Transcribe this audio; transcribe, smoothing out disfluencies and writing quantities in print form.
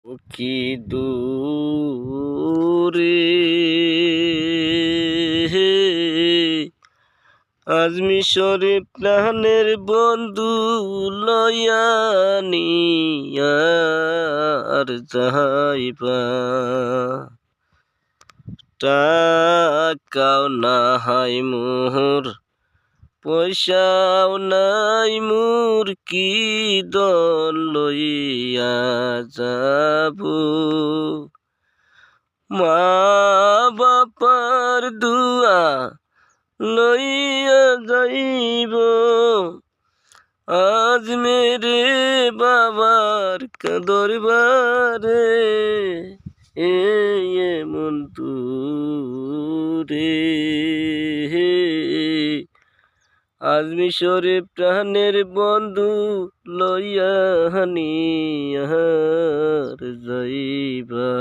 ও কি দূরে আজ মিশরে প্রাণের বন্ধু লয়ানি আর যাইবা টাকাও নাই মোর পয়সাও নাই মোর কি দল লইয়া যাব মা বাপার দুয়া লইয়া যাইব আজ মেরে বাবার দরবারে এমন দূরে আজ মিশরে প্রাণের বন্ধু লইয়া হানি আর যাইবা।